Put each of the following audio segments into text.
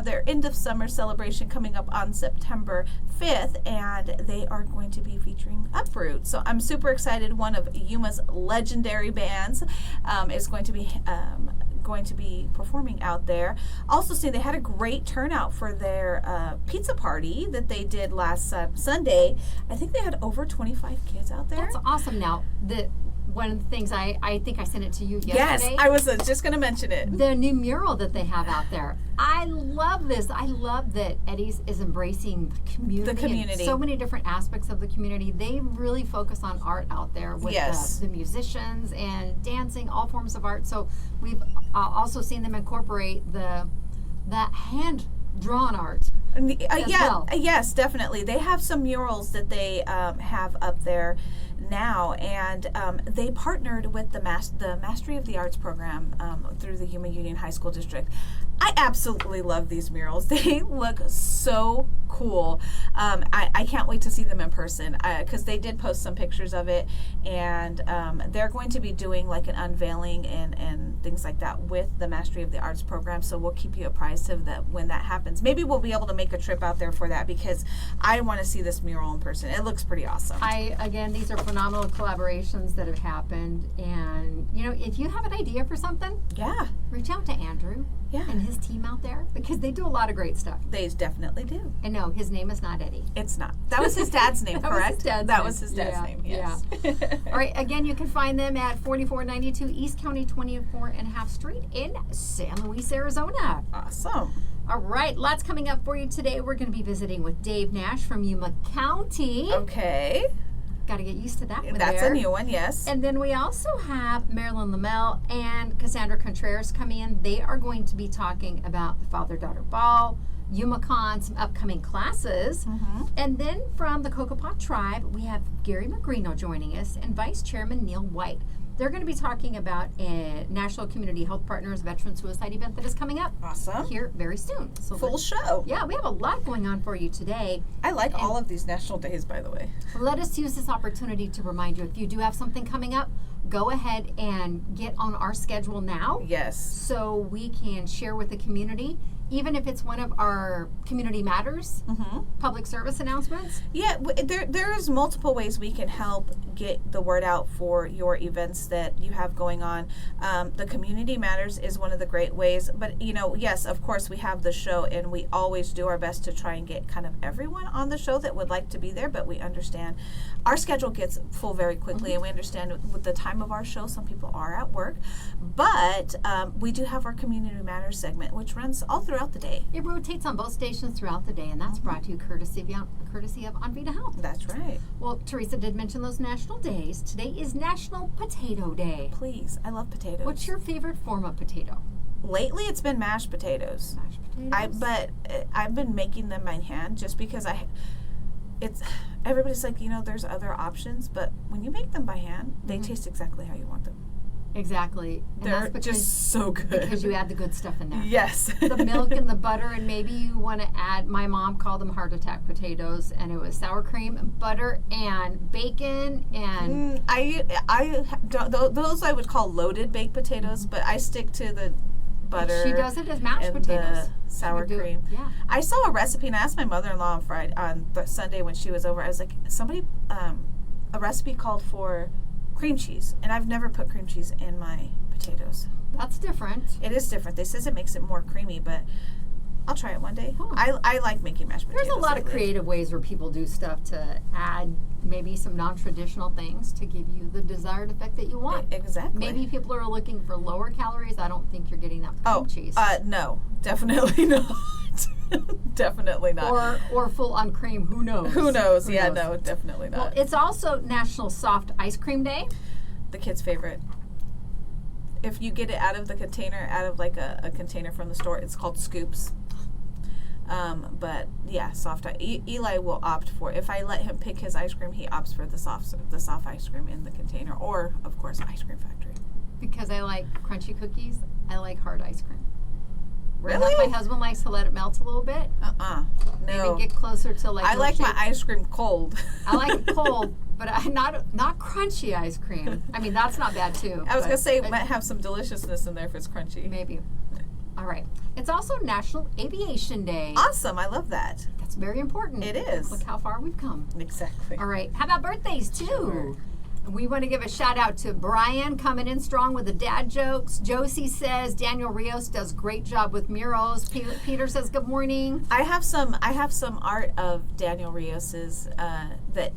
have their end of summer celebration coming up on September 5th, and they are going to be featuring Uproot. So I'm super excited. One of Yuma's legendary bands is going to be performing out there. Also, see, they had a great turnout for their pizza party that they did last Sunday. I think they had over 25 kids out there. That's awesome. Now, one of the things I think I sent it to you yesterday. Yes, I was just going to mention it. The new mural that they have out there. I love this. I love that Eddie's is embracing the community. The community. And so many different aspects of the community. They really focus on art out there with the musicians and dancing, all forms of art. So we've also seen them incorporate that hand-drawn art. Yes, definitely. They have some murals that they have up there now, and they partnered with the Mastery of the Arts program through the Yuma Union High School District. I absolutely love these murals. They look so cool. I can't wait to see them in person because they did post some pictures of it, and they're going to be doing like an unveiling and things like that with the Mastery of the Arts program, so we'll keep you apprised of that when that happens. Maybe we'll be able to make a trip out there for that because I want to see this mural in person. It looks pretty awesome. Again, these are phenomenal collaborations that have happened, and if you have an idea for something, reach out to Andrew and his team out there because they do a lot of great stuff. They definitely do. And no, his name is not Eddie. It's not. That was his dad's name, correct? That was his dad's name, yes. Yeah. All right, again, you can find them at 4492 East County 24.5 Street in San Luis, Arizona. Awesome. All right, lots coming up for you today. We're going to be visiting with Dave Nash from Yuma County. Okay. Got to get used to that one. That's a new one, yes. And then we also have Marilyn Lamel and Cassandra Contreras coming in. They are going to be talking about the Father-Daughter Ball, YumaCon, some upcoming classes. Mm-hmm. And then from the Cocopah Tribe, we have Gary Magrino joining us and Vice Chairman Neil White. They're going to be talking about a National Community Health Partners Veteran Suicide event that is coming up. Awesome. Here very soon. So full show. Yeah, we have a lot going on for you today. I like all of these national days, by the way. Let us use this opportunity to remind you, if you do have something coming up, go ahead and get on our schedule now. Yes. So we can share with the community, even if it's one of our Community Matters public service announcements. Yeah, there's multiple ways we can help get the word out for your events that you have going on. The Community Matters is one of the great ways, but yes, of course we have the show, and we always do our best to try and get kind of everyone on the show that would like to be there, but we understand our schedule gets full very quickly, and we understand with the time of our show, some people are at work, but we do have our Community Matters segment, which runs all throughout the day. It rotates on both stations throughout the day, and that's brought to you courtesy of On Vita Health. That's right. Well, Teresa did mention those national days. Today is National Potato Day. Please, I love potatoes. What's your favorite form of potato? Lately, it's been mashed potatoes. Mashed potatoes? I've been making them by hand just because everybody's like, there's other options, but when you make them by hand, they taste exactly how you want them. Exactly. And they're just so good. Because you add the good stuff in there. Yes. The milk and the butter, and maybe you want to add, my mom called them heart attack potatoes, and it was sour cream, butter, and bacon, and... those I would call loaded baked potatoes, but I stick to the butter. She does it as mashed potatoes. The sour cream. Yeah. I saw a recipe, and I asked my mother-in-law on Sunday when she was over, I was like, a recipe called for cream cheese, and I've never put cream cheese in my potatoes. That's different. It is different. They says it makes it more creamy, but I'll try it one day. I like making mashed potatoes. There's a lot of creative ways where people do stuff to add maybe some non-traditional things to give you the desired effect that you want. Exactly. Maybe people are looking for lower calories. I don't think you're getting that cream cheese. No, definitely not. Definitely not. Or full on cream. Who knows? Who knows? No, definitely not. Well, it's also National Soft Ice Cream Day. The kids' favorite. If you get it out of the container, out of like a container from the store, it's called scoops. But yeah, soft. Eli will opt for. If I let him pick his ice cream, he opts for the soft ice cream in the container, or of course, Ice Cream Factory. Because I like crunchy cookies, I like hard ice cream. Really? My husband likes to let it melt a little bit. No. Maybe get closer to like. I like my ice cream cold. I like it cold, but not crunchy ice cream. I mean, that's not bad too. I was gonna say it might have some deliciousness in there if it's crunchy. Maybe. All right. It's also National Aviation Day. Awesome. I love that. That's very important. It is. Look how far we've come. Exactly. All right. How about birthdays, too? Sure. We want to give a shout out to Brian coming in strong with the dad jokes. Josie says Daniel Rios does great job with murals. Peter says good morning. I have some art of Daniel Rios's that.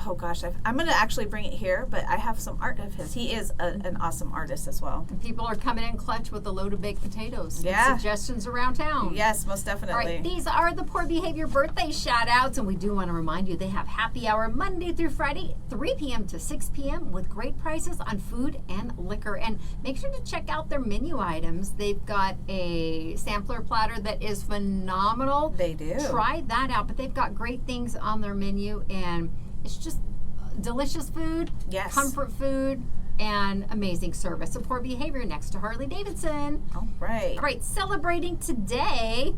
Oh gosh, I'm going to actually bring it here, but I have some art of his. He is an awesome artist as well. And people are coming in clutch with a load of baked potatoes. Yeah. Suggestions around town. Yes, most definitely. All right, these are the Poor Behavior birthday shout outs, and we do want to remind you they have happy hour Monday through Friday, 3 p.m. to 6 p.m. with great prices on food and liquor. And make sure to check out their menu items. They've got a sampler platter that is phenomenal. They do. Try that out, but they've got great things on their menu, and it's just delicious food, yes, comfort food, and amazing service. So Poor Behavior next to Harley Davidson. All right. All right, celebrating today,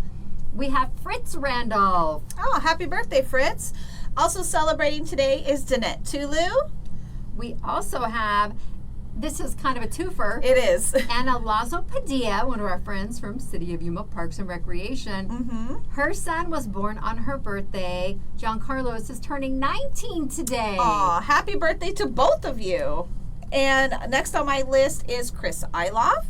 we have Fritz Randolph. Oh, happy birthday, Fritz. Also celebrating today is Danette Tulu. We also have, this is kind of a twofer. It is. Anna Lazo Padilla, one of our friends from City of Yuma Parks and Recreation. Mm-hmm. Her son was born on her birthday. John Carlos is turning 19 today. Aw, happy birthday to both of you. And next on my list is Chris Iloff.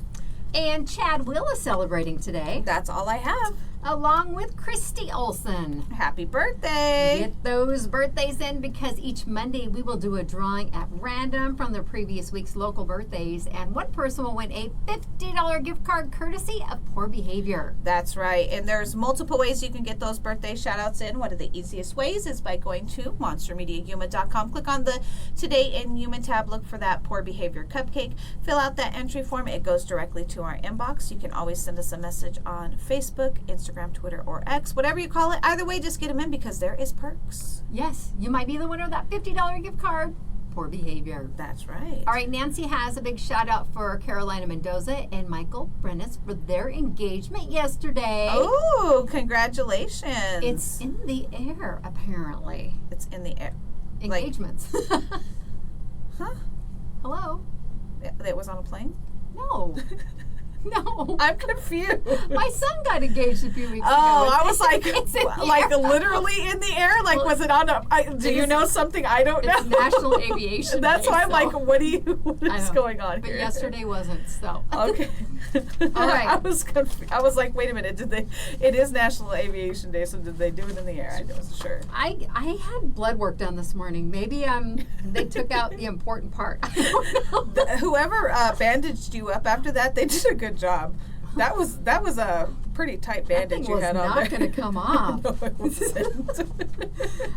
And Chad Will is celebrating today, That's all I have. along with Christy Olson. Happy birthday. Get those birthdays in, because each Monday we will do a drawing at random from the previous week's local birthdays, and one person will win a $50 gift card courtesy of Poor Behavior. That's right. And there's multiple ways you can get those birthday shout outs in. One of the easiest ways is by going to monstermediayuma.com. Click on the Today in Yuma tab. Look for that Poor Behavior cupcake. Fill out that entry form. It goes directly to our inbox. You can always send us a message on Facebook, Instagram, Twitter, or X, whatever you call it. Either way, just get them in because there is perks. Yes, you might be the winner of that $50 gift card. Poor Behavior. That's right. All right, Nancy has a big shout out for Carolina Mendoza and Michael Brennis for their engagement yesterday. Oh, congratulations. It's in the air, apparently. It's in the air. Engagements. Huh? Hello? It was on a plane? No. No. I'm confused. My son got engaged a few weeks ago. Oh, I was like, It's in the like air. literally in the air? Like, Well, was it on a, do you know something I don't know? It's National Aviation That's Day, why I'm so- like, what is I know. going on But here? yesterday wasn't, so. Okay. All right. I was confused. I was like, wait a minute, it is National Aviation Day, so did they do it in the air? I wasn't sure. I had blood work done this morning. Maybe they took out the important part. I don't know. Whoever bandaged you up after that, they did a good job. That was a pretty tight bandage thing you was had on there. not gonna come off. No, it wasn't.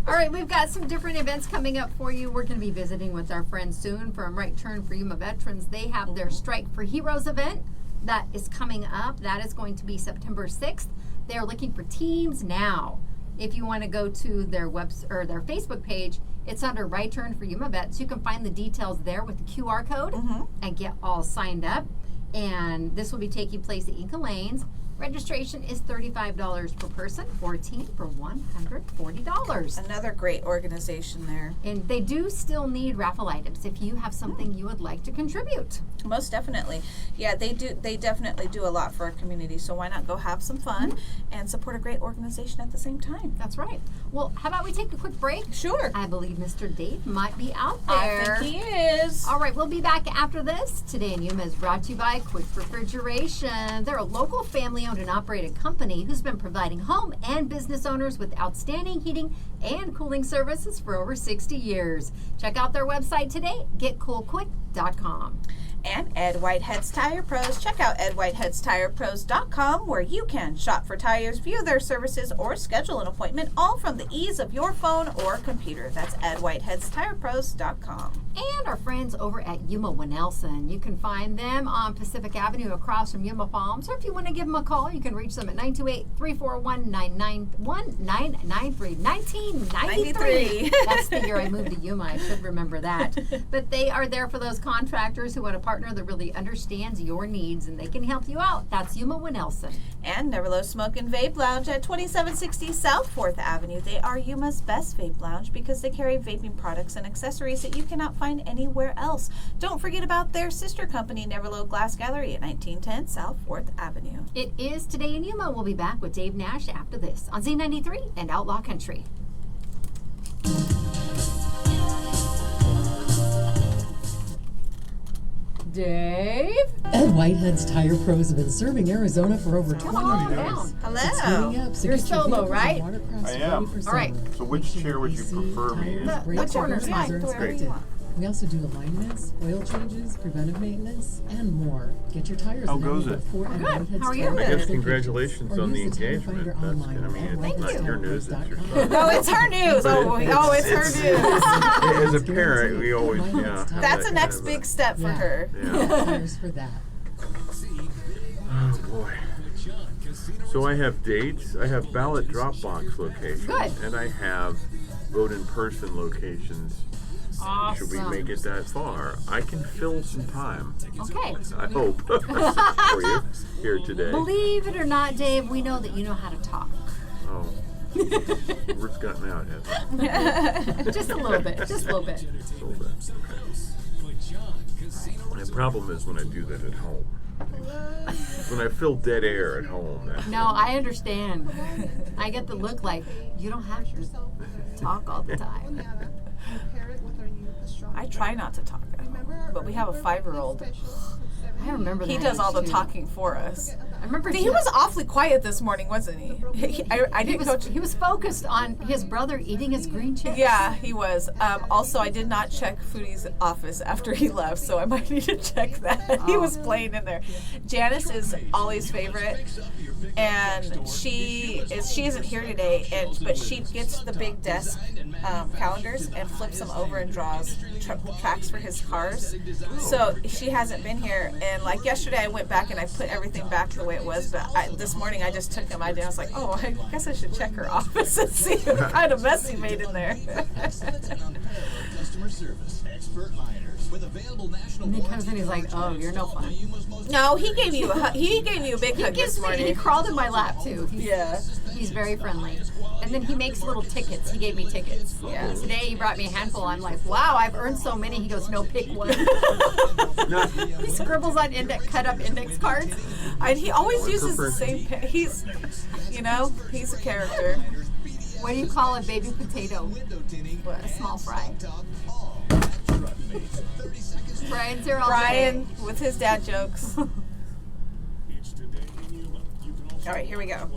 All right, we've got some different events coming up for you. We're going to be visiting with our friends soon from Right Turn for Yuma Veterans. They have their Strike for Heroes event that is coming up. That is going to be September 6th. They're looking for teams now. If you want to go to their or their Facebook page, it's under Right Turn for Yuma Vets. You can find the details there with the QR code and get all signed up. And this will be taking place at Inca Lanes. Registration is $35 per person, 14 for $140. Another great organization there. And they do still need raffle items if you have something you would like to contribute. Most definitely. Yeah, they do. They definitely do a lot for our community. So why not go have some fun and support a great organization at the same time? That's right. Well, how about we take a quick break? Sure. I believe Mr. Dave might be out there. I think he is. All right, we'll be back after this. Today in Yuma is brought to you by Quick Refrigeration. They're a local family-owned and operated company who's been providing home and business owners with outstanding heating and cooling services for over 60 years. Check out their website today, getcoolquick.com. And Ed Whitehead's Tire Pros. Check out edwhitehedstirepros.com where you can shop for tires, view their services, or schedule an appointment all from the ease of your phone or computer. That's edwhitehedstirepros.com. And our friends over at Yuma Winelson. You can find them on Pacific Avenue across from Yuma Palms. Or if you want to give them a call, you can reach them at 928-341-1993. 1993. That's the year I moved to Yuma. I should remember that. But they are there for those contractors who want a partner that really understands your needs and they can help you out, that's Yuma Winelson. And Neverlow Smoke and Vape Lounge at 2760 South 4th Avenue. They are Yuma's best vape lounge because they carry vaping products and accessories that you cannot find anywhere else. Don't forget about their sister company, Neverlow Glass Gallery at 1910 South 4th Avenue. It is Today in Yuma. We'll be back with Dave Nash after this on Z93 and Outlaw Country. Dave? Ed Whitehead's Tire Pros have been serving Arizona for over 20 on years. down. Hello. You're solo, right? I am. All right. So which chair would you prefer me in? What corner's fine? Wherever you want. We also do alignments, oil changes, preventive maintenance, and more. Get your tires How in goes any it? of 4 Ed Good. Whitehead's How are you? Tire I Pros guess locations, congratulations or on the use tire engagement. finder That's, online I mean, at it's not your news, it's your whiteheadsautos.com. No, it's her news. Oh, it's her news. As a parent, we always, yeah. That's the next big step for her. Yeah. Tires for that. Oh boy. So I have dates, I have ballot drop box locations, Good. and I have vote in person locations. Awesome. Should we make it that far? I can fill some time. Okay. I hope for you here today. Believe it or not, Dave, we know that you know how to talk. Oh, words got me out, hasn't it? Just a little bit. Just a little bit. A little bit. Okay. The problem is when I do that at home. When I fill dead air at home. No, I understand. I get the look like you don't have to talk all the time. I try not to talk at home, but we have a 5-year-old. I remember that. He does all the too. talking for us. I remember He was awfully quiet this morning, wasn't he? I didn't go to... He was focused on his brother eating his green chips. Yeah, he was. Also, I did not check Foodie's office after he left, so I might need to check that. He was playing in there. Janice is Ollie's favorite, and she isn't here today, but she gets the big desk calendars and flips them over and draws tracks for his cars. So she hasn't been here, and like yesterday, I went back and I put everything back the way it was, but this morning I just took him. I was like, oh, I guess I should check her office and see what kind of mess he made in there. Customer service, expert liners with available national And he comes in, he's like, oh, you're no fun. No, he gave you a big hug this He morning. crawled in my lap, too. He's very friendly. And then he makes little tickets. He gave me tickets. Yeah. Today he brought me a handful. I'm like, wow, I've earned so many. He goes, no, pick one. He scribbles on cut up index cards. And he always uses the same pen. He's a character. What do you call a baby potato? A small fry. Brian's here all Brian day. with his dad jokes. All right, here we go.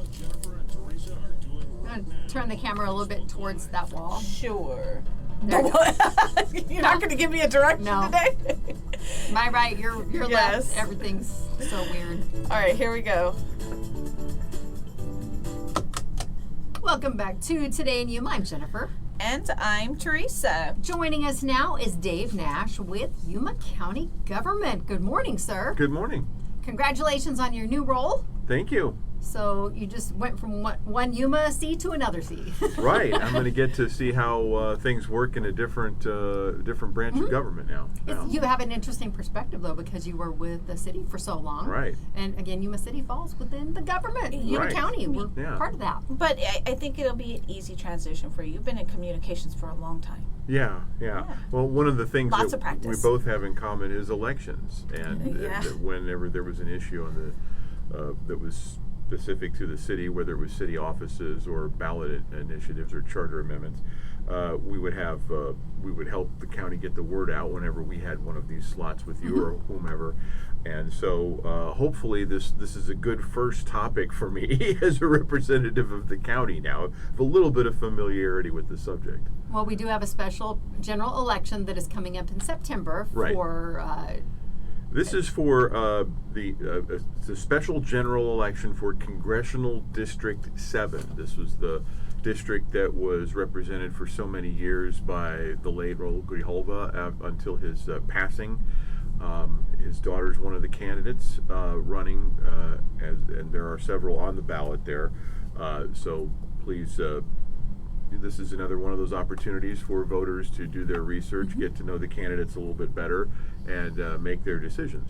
I'm going to turn the camera a little bit towards that wall. Sure. There you go. You're not going to give me a direction No. today? My right, your Yes. left. Everything's so weird. All right, here we go. Welcome back to Today in Yuma. I'm Jennifer. And I'm Teresa. Joining us now is Dave Nash with Yuma County Government. Good morning, sir. Good morning. Congratulations on your new role. Thank you. So you just went from one Yuma seat to another seat. Right. I'm going to get to see how things work in a different branch of government now. You have an interesting perspective, though, because you were with the city for so long. Right. And again, Yuma City falls within the government. Yuma Right. County, we're Yeah. part of that. But I think it'll be an easy transition for you. You've been in communications for a long time. Yeah. Well, one of the things Lots that of practice. we both have in common is elections, and Yeah. whenever there was an issue on that was specific to the city, whether it was city offices or ballot initiatives or charter amendments, we would help the county get the word out whenever we had one of these slots with you or whomever. And so hopefully this is a good first topic for me as a representative of the county now, with a little bit of familiarity with the subject. Well, we do have a special general election that is coming up in September Right. for This is for the special general election for Congressional District 7. This was the district that was represented for so many years by the late Raul Grijalva until his passing. His daughter's one of the candidates running, and there are several on the ballot there. So please, this is another one of those opportunities for voters to do their research, get to know the candidates a little bit better, and make their decisions.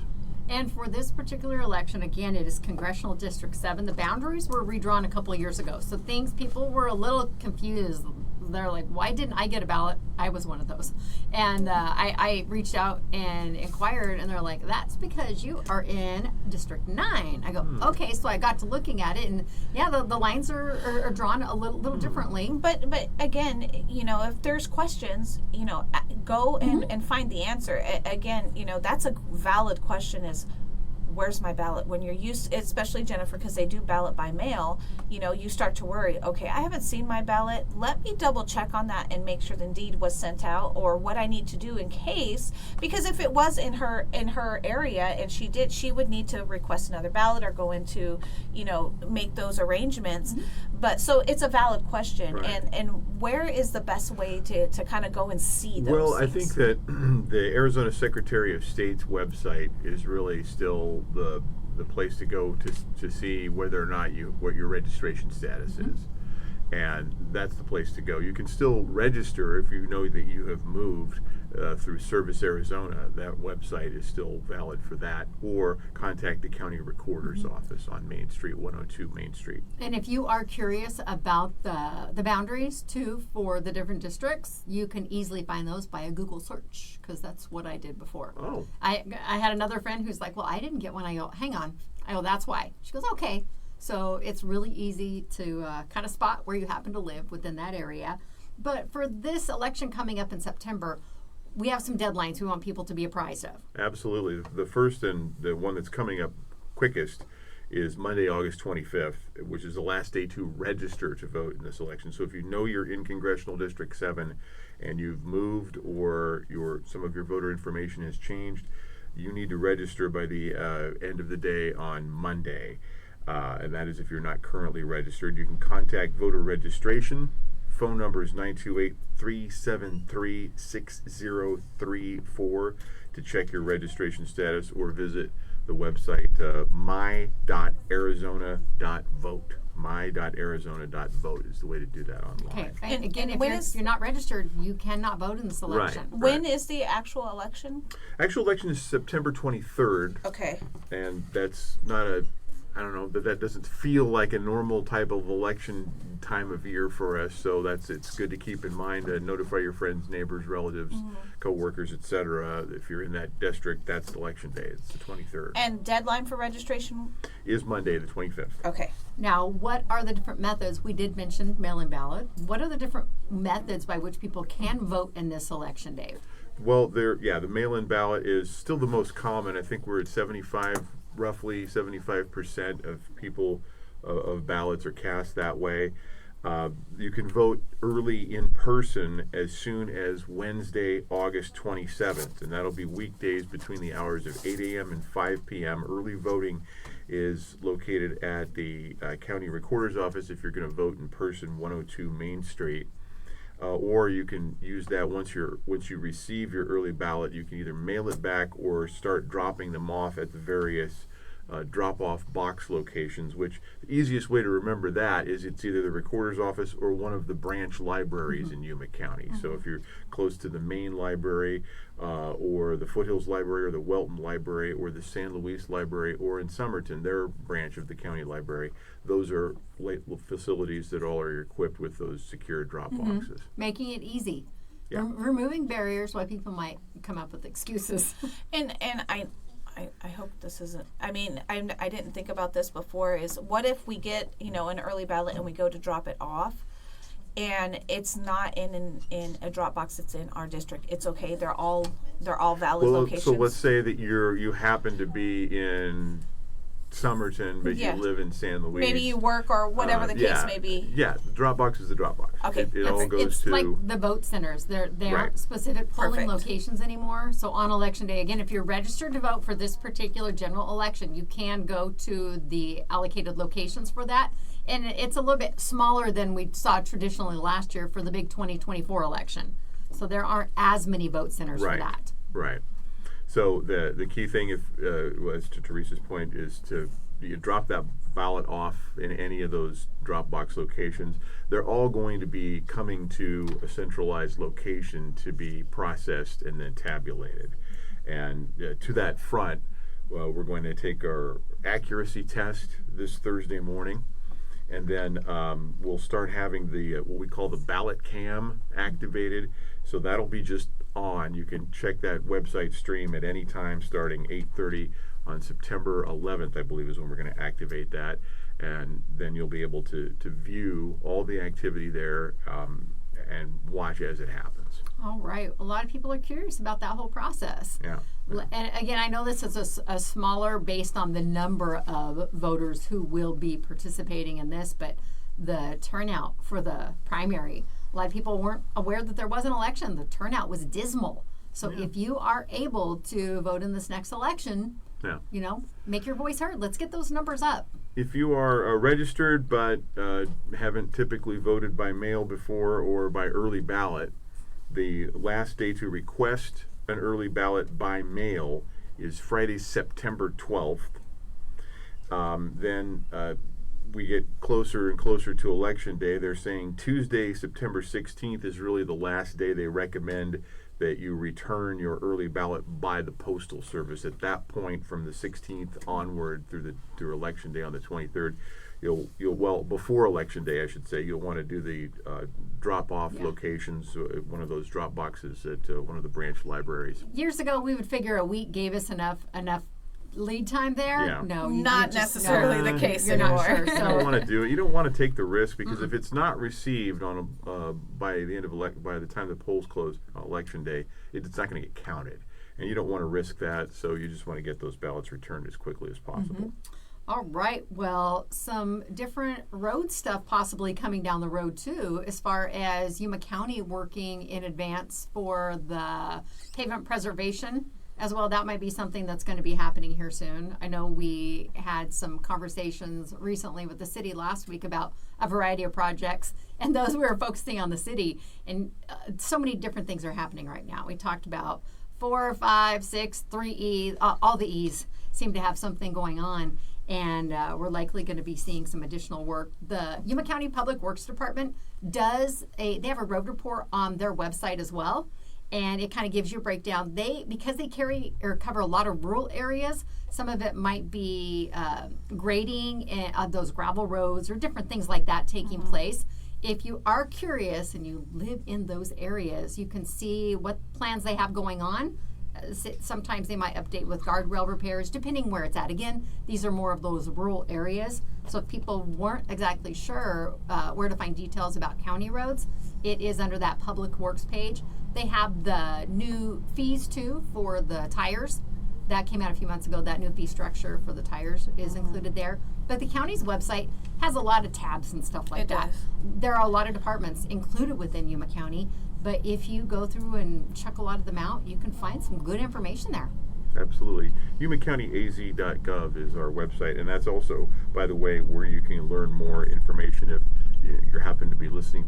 And for this particular election, again, it is Congressional District 7. The boundaries were redrawn a couple of years ago. So people were a little confused. They're like, why didn't I get a ballot? I was one of those. And I reached out and inquired, and they're like, that's because you are in District 9. I go, okay. So I got to looking at it, and yeah, the lines are drawn a little differently. But again, if there's questions, go and find the answer. Again, that's a valid question, is where's my ballot? When you're used, especially Jennifer, because they do ballot by mail, you start to worry, okay, I haven't seen my ballot. Let me double check on that and make sure the deed was sent out, or what I need to do in case, because if it was in her area and she would need to request another ballot or go into, make those arrangements. But so it's a valid question. Right. And where is the best way to kind of go and see those Well, I things? think that the Arizona Secretary of State's website is really still the place to go to see whether or not what your registration status is, and that's the place to go. You can still register if you know that you have moved through Service Arizona. That website is still valid for that, or contact the county recorder's office on Main Street, 102 Main Street. And if you are curious about the boundaries too for the different districts, you can easily find those by a Google search, because that's what I did before. Oh. I had another friend who's like, well, I didn't get one. I go, hang on. I go, that's why. She goes, okay. So it's really easy to kind of spot where you happen to live within that area. But for this election coming up in September, we have some deadlines we want people to be apprised of. Absolutely. The first and the one that's coming up quickest is Monday, August 25th, which is the last day to register to vote in this election. So if you know you're in Congressional District 7 and you've moved, or some of your voter information has changed, you need to register by the end of the day on Monday. And that is if you're not currently registered. You can contact voter registration. Phone number is 928-373-6034 to check your registration status, or visit the website my.arizona.vote. my.arizona.vote is the way to do that online. Okay. And Again, if when you're not registered, you cannot vote in this election. Right. When is the actual election? Actual election is September 23rd, Okay. and that's not that doesn't feel like a normal type of election time of year for us, so it's good to keep in mind. Notify your friends, neighbors, relatives, co-workers, etc. If you're in that district, that's election day. It's the 23rd. And deadline for registration? Is Monday the 25th. Okay. Now, what are the different methods? We did mention mail-in ballot. What are the different methods by which people can vote in this election, Dave? Well, the mail-in ballot is still the most common. I think we're at roughly 75% of people of ballots are cast that way. You can vote early in person as soon as Wednesday, August 27th, and that'll be weekdays between the hours of 8 a.m. and 5 p.m. Early voting is located at the county recorder's office if you're going to vote in person, 102 Main Street. Or you can use that once you receive your early ballot. You can either mail it back or start dropping them off at the various drop-off box locations, which the easiest way to remember that is it's either the recorder's office or one of the branch libraries in Yuma County. So if you're close to the main library, or the Foothills Library, or the Welton Library, or the San Luis Library, or in Somerton, their branch of the county library, those are facilities that all are equipped with those secure drop boxes. Making it easy. Yeah. Removing barriers why people might come up with excuses. And I hope this isn't, I didn't think about this before, is what if we get, an early ballot and we go to drop it off and it's not in a drop box that's in our district? It's okay. They're all valid locations. So let's say that you happen to be in Somerton, but Yeah. you live in San Luis. Maybe you work or whatever the case may be. Yeah, the drop box is the drop box. Okay. It all goes It's to like the vote centers. They Right. aren't specific polling Perfect. locations anymore. So on election day, again, if you're registered to vote for this particular general election, you can go to the allocated locations for that. And it's a little bit smaller than we saw traditionally last year for the big 2024 election. So there aren't as many vote centers for that. Right. So the key thing, was to Teresa's point, is to you drop that ballot off in any of those drop box locations, they're all going to be coming to a centralized location to be processed and then tabulated. And to that front, we're going to take our accuracy test this Thursday morning, and then we'll start having the what we call the ballot cam activated. So that'll be just on. You can check that website stream at any time starting 8:30 on September 11th, I believe, is when we're going to activate that. And then you'll be able to view all the activity there and watch as it happens. All right. A lot of people are curious about that whole process. Yeah. And again, I know this is a smaller based on the number of voters who will be participating in this, but the turnout for the primary, a lot of people weren't aware that there was an election. The turnout was dismal. So if you are able to vote in this next election, you know, make your voice heard. Let's get those numbers up. If you are registered but haven't typically voted by mail before or by early ballot, the last day to request an early ballot by mail is Friday, September 12th. Then we get closer and closer to Election Day. They're saying Tuesday, September 16th is really the last day they recommend that you return your early ballot by the Postal Service. At that point, from the 16th onward through Election Day on the 23rd, you'll before Election Day, I should say, you'll want to do the drop-off locations, one of those drop boxes at one of the branch libraries. Years ago, we would figure a week gave us enough lead time there. Yeah. No, not necessarily the case you're anymore. not sure. You don't want to do it. You don't want to take the risk because if it's not received on by the end of by the time the polls close on Election Day, it's not going to get counted, and you don't want to risk that. So you just want to get those ballots returned as quickly as possible. All right. Well, some different road stuff possibly coming down the road too, as far as Yuma County working in advance for the pavement preservation as well. That might be something that's going to be happening here soon. I know we had some conversations recently with the city last week about a variety of projects, and those we were focusing on the city, and so many different things are happening right now. We talked about 4, 5, 6, 3 E's, all the E's seem to have something going on, and we're likely going to be seeing some additional work. The Yuma County Public Works Department they have a road report on their website as well. And it kind of gives you a breakdown. Because they cover a lot of rural areas, some of it might be grading of those gravel roads or different things like that taking place. If you are curious and you live in those areas, you can see what plans they have going on. Sometimes they might update with guardrail repairs, depending where it's at. Again, these are more of those rural areas. So if people weren't exactly sure where to find details about county roads, it is under that Public Works page. They have the new fees too for the tires. That came out a few months ago. That new fee structure for the tires is included there. But the county's website has a lot of tabs and stuff like that. There are a lot of departments included within Yuma County. But if you go through and check a lot of them out, you can find some good information there. Absolutely. YumaCountyAZ.gov is our website, and that's also, by the way, where you can learn more information if you happen to be listening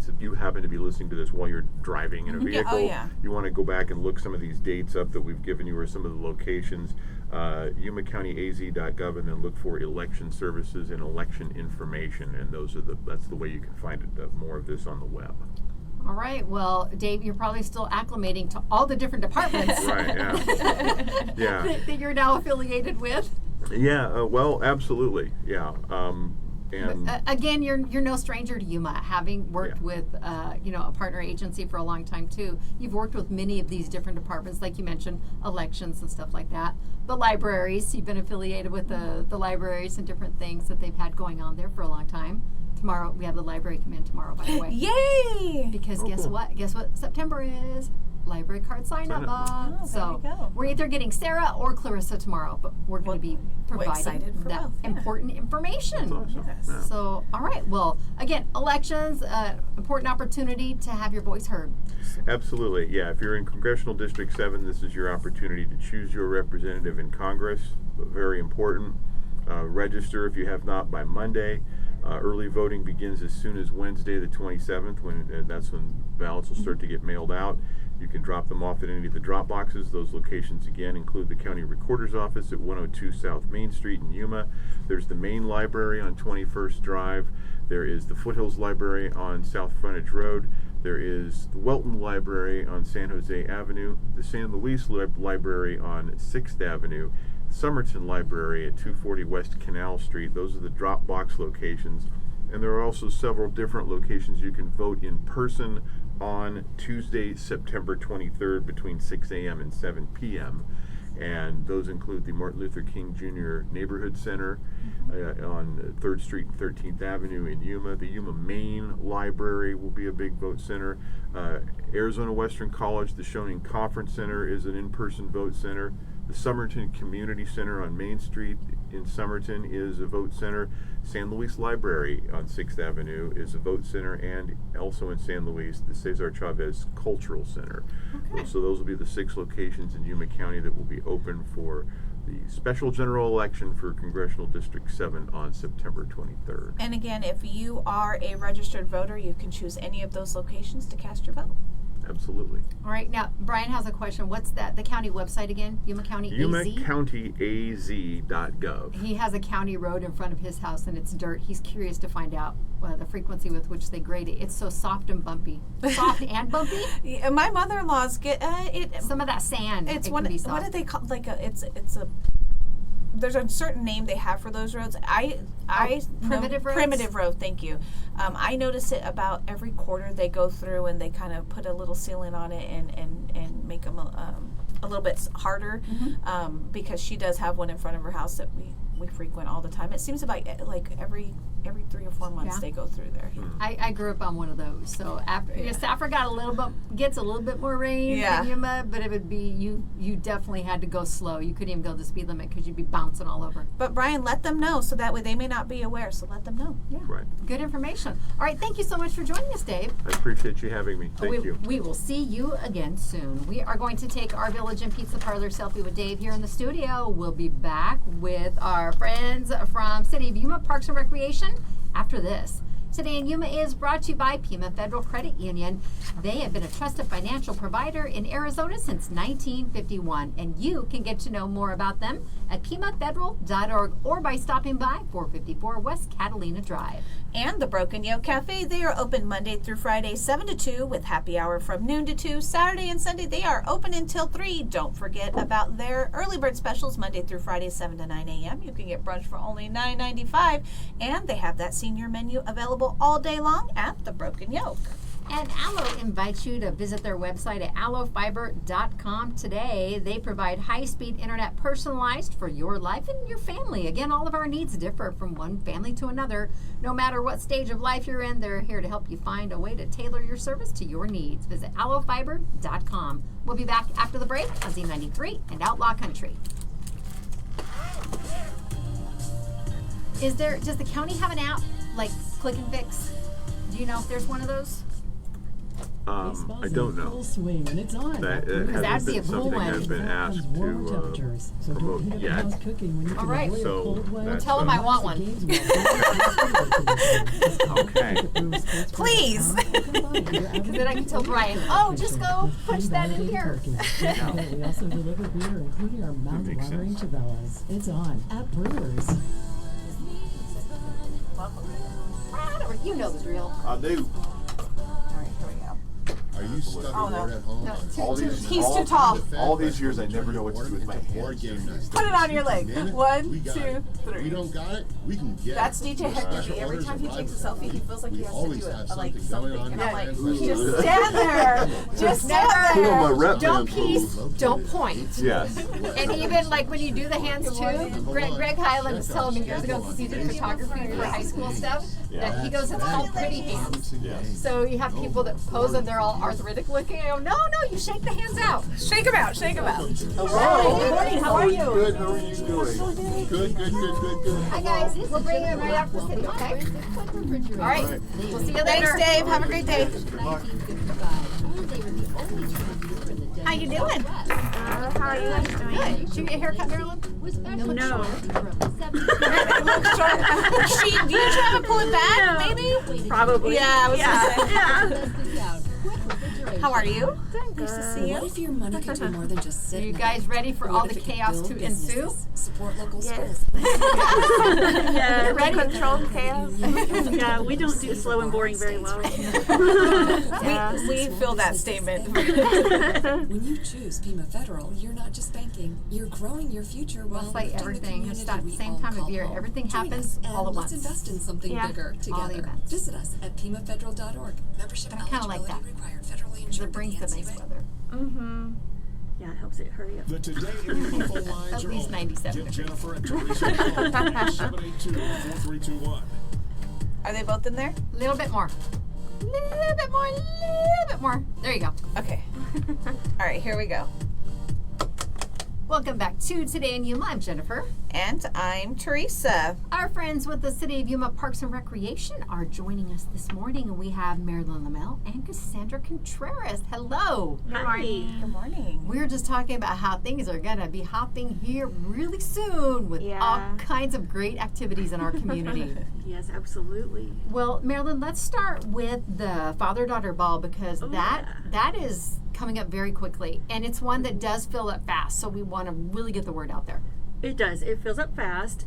to this while you're driving in a vehicle. You want to go back and look some of these dates up that we've given you or some of the locations. YumaCountyAZ.gov, and then look for election services and election information, and that's the way you can find more of this on the web. All right. Well, Dave, you're probably still acclimating to all the different departments right, yeah. that you're now affiliated with. Yeah, well, absolutely. Yeah. And again, you're no stranger to Yuma, having worked with a partner agency for a long time too. You've worked with many of these different departments, like you mentioned, elections and stuff like that. The libraries, you've been affiliated with the libraries and different things that they've had going on there for a long time. Tomorrow, we have the library come in tomorrow, by the way. Yay! Because guess what? Guess what September is? Library card sign-up month. Oh, so there you go. we're either getting Sarah or Clarissa tomorrow, but we're going to be providing that important information. That's awesome. Yes. Yeah. So, all right. Well, again, elections, important opportunity to have your voice heard. Absolutely. Yeah. If you're in Congressional District 7, this is your opportunity to choose your representative in Congress. Very important. Register if you have not by Monday. Early voting begins as soon as Wednesday the 27th, that's when ballots will start to get mailed out. You can drop them off at any of the drop boxes. Those locations again include the County Recorder's Office at 102 South Main Street in Yuma. There's the main library on 21st Drive. There is the Foothills Library on South Frontage Road. There is the Welton Library on San Jose Avenue, the San Luis Library on 6th Avenue, Somerton Library at 240 West Canal Street. Those are the drop box locations. And there are also several different locations you can vote in person on Tuesday, September 23rd between 6 a.m. and 7 p.m. And those include the Martin Luther King Jr. Neighborhood Center on 3rd Street and 13th Avenue in Yuma. The Yuma Main Library will be a big vote center. Arizona Western College, the Shoning Conference Center is an in-person vote center. The Somerton Community Center on Main Street in Somerton is a vote center. San Luis Library on 6th Avenue is a vote center, and also in San Luis, the Cesar Chavez Cultural Center. Okay. So those will be the 6 locations in Yuma County that will be open for the special general election for Congressional District 7 on September 23rd. And again, if you are a registered voter, you can choose any of those locations to cast your vote. Absolutely. All right, now Brian has a question. What's the county website again? Yuma County AZ? YumaCountyAZ.gov. He has a county road in front of his house and it's dirt. He's curious to find out the frequency with which they grade it. It's so soft and bumpy. Soft and bumpy? Yeah, my mother-in-law's get it. Some of that sand. It's it one. can be soft. What do they call? Like it's a. There's a certain name they have for those roads. primitive roads? Primitive road. Thank you. I notice it about every quarter they go through and they kind of put a little sealant on it and make them a little bit harder, because she does have one in front of her house that we frequent all the time. It seems about like every 3 or 4 months they go through there. I grew up on one of those. So after Safford gets a little bit more rain than Yuma, but it would be you definitely had to go slow. You couldn't even go the speed limit because you'd be bouncing all over. But Brian, let them know so that way they may not be aware. So let them know. Yeah. Right. Good information. All right, thank you so much for joining us, Dave. I appreciate you having me. Thank you. We will see you again soon. We are going to take our Village and Pizza Parlor selfie with Dave here in the studio. We'll be back with our friends from City of Yuma Parks and Recreation after this. Today in Yuma is brought to you by Pima Federal Credit Union. They have been a trusted financial provider in Arizona since 1951, and you can get to know more about them at pimafederal.org or by stopping by 454 West Catalina Drive. And the Broken Yoke Cafe, they are open Monday through Friday, 7 to 2, with happy hour from noon to 2. Saturday and Sunday, they are open until 3. Don't forget about their early bird specials, Monday through Friday, 7 to 9 a.m. You can get brunch for only $9.95, and they have that senior menu available all day long at the Broken Yoke. And Allo invites you to visit their website at allofiber.com today. They provide high-speed internet personalized for your life and your family. Again, all of our needs differ from one family to another. No matter what stage of life you're in, they're here to help you find a way to tailor your service to your needs. Visit allofiber.com. We'll be back after the break on Z93 and Outlaw Country. Does the county have an app like Click and Fix? Do you know if there's one of those? Baseball's I don't in know. full swing, and it's on. That That'd hasn't be a been cool something one. I've been asked warmer to temperatures, so promote don't heat up the yet. house cooking when you All can right. avoid So a cold weather. that's, Tell them I want one. Okay. Please. Because then I can tell Brian, just go punch that in here. We also deliver beer, including our makes mouth-watering sense. Chavellas. It's on at Brewers. You know the drill. I do. All right, here we go. Are you stuck Oh, no. bored at home? No, All too- these- He's all- too tall. All these years, I never know what to do with my hands. Put it on your leg. 1, 2, 3. We don't got it. We can get That's it. DJ Special Headley. Every orders time he arrive takes a at selfie, he feels like he has to always do have it, like something going something. on And in I'm our like, hands. just stand there. Just stand Put on my there. rep Don't band piece, pose. don't point. Yes. And even like when you do the hands too, Greg Highland was telling me years ago, because he did photography for high school stuff, that he goes, it's called pretty hands. Yes. So you have people that pose and they're all arthritic looking. I go, no, you shake the hands out. Shake him out. Shake him out. Good morning, how are you? Good. How are you doing? Good. Hi guys, we'll bring you right after the city, okay? All right, we'll see you later. Thanks, Dave. Have a great day. Good luck. 1955. How you doing? How are you guys doing? Good. Did you get a haircut, Marilyn? No. She, do you try to pull it back, maybe? Probably. Yeah, I was Yeah. How are you? Nice to see you. What if your money could do more than just sit? Are you in a guys bank? ready for What all if the it could chaos build to ensue? businesses, support local Yes. schools. Yeah, ready? controlled chaos. Yeah, we don't do slow and boring very well. We feel that statement. When you choose Pima Federal, you're not just banking. You're growing your future while It's like lifting everything. the It's community not the we same all time of call year. home. Everything Join happens us and all at let's once. invest in something Yeah. bigger All the together. events. Visit us at PimaFederal.org. Membership And I kinda like that. required. Federally It insured by brings the the nice NCUA. weather. Mm-hmm. Yeah, it helps it hurry up. The Today in Yuma phone lines At are least open. 97 Give degrees. Jennifer and Teresa a call. 782-4321. Are they both in there? A little bit more. Little bit more. Little bit more. There you go. Okay. All right, here we go. Welcome back to Today in Yuma. I'm Jennifer. And I'm Teresa. Our friends with the City of Yuma Parks and Recreation are joining us this morning, and we have Marilyn Lamel and Cassandra Contreras. Hello. Hi. Good morning. We're just talking about how things are going to be hopping here really soon with Yeah. all kinds of great activities in our community. Yes, absolutely. Well, Marilyn, let's start with the father-daughter ball because Oh, that is coming up very quickly, and it's one that does fill up fast, so we want to really get the word out there. It does. It fills up fast.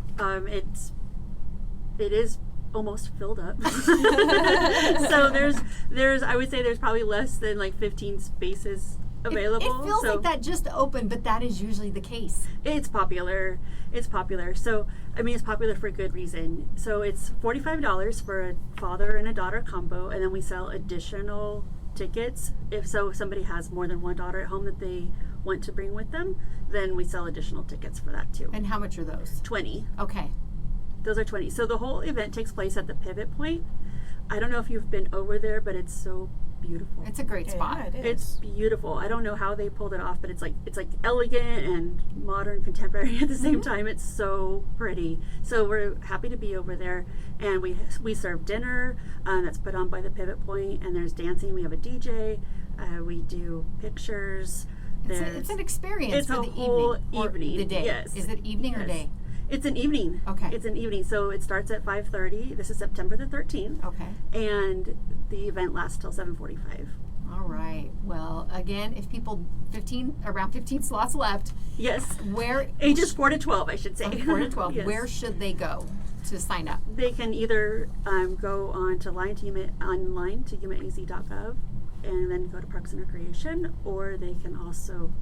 It is almost filled up. So there's I would say there's probably less than like 15 spaces available. It feels so like that just opened, but that is usually the case. It's popular. It's popular. So I mean, it's popular for a good reason. So it's $45 for a father and a daughter combo, and then we sell additional tickets. If somebody has more than one daughter at home that they want to bring with them, then we sell additional tickets for that too. And how much are those? 20. Okay. Those are 20. So the whole event takes place at the Pivot Point. I don't know if you've been over there, but it's so beautiful. It's a great spot. Yeah, it is. It's beautiful. I don't know how they pulled it off, but it's like elegant and modern, contemporary at the same time. It's so pretty. So we're happy to be over there, and we serve dinner that's put on by the Pivot Point, and there's dancing. We have a DJ. We do pictures. It's an experience It's for a the whole evening. Or evening, the day. yes. Is it evening or Yes. day? It's an evening. Okay. It's an evening. So it starts at 5:30. This is September the 13th. Okay. And the event lasts till 7:45. All right. Well, again, if people around 15 slots left, Yes. where Ages 4 to 12, I should say. 4 to 12, Yes. where should they go to sign up? They can either go on to online to yumaaz.gov and then go to Parks and Recreation, or they can also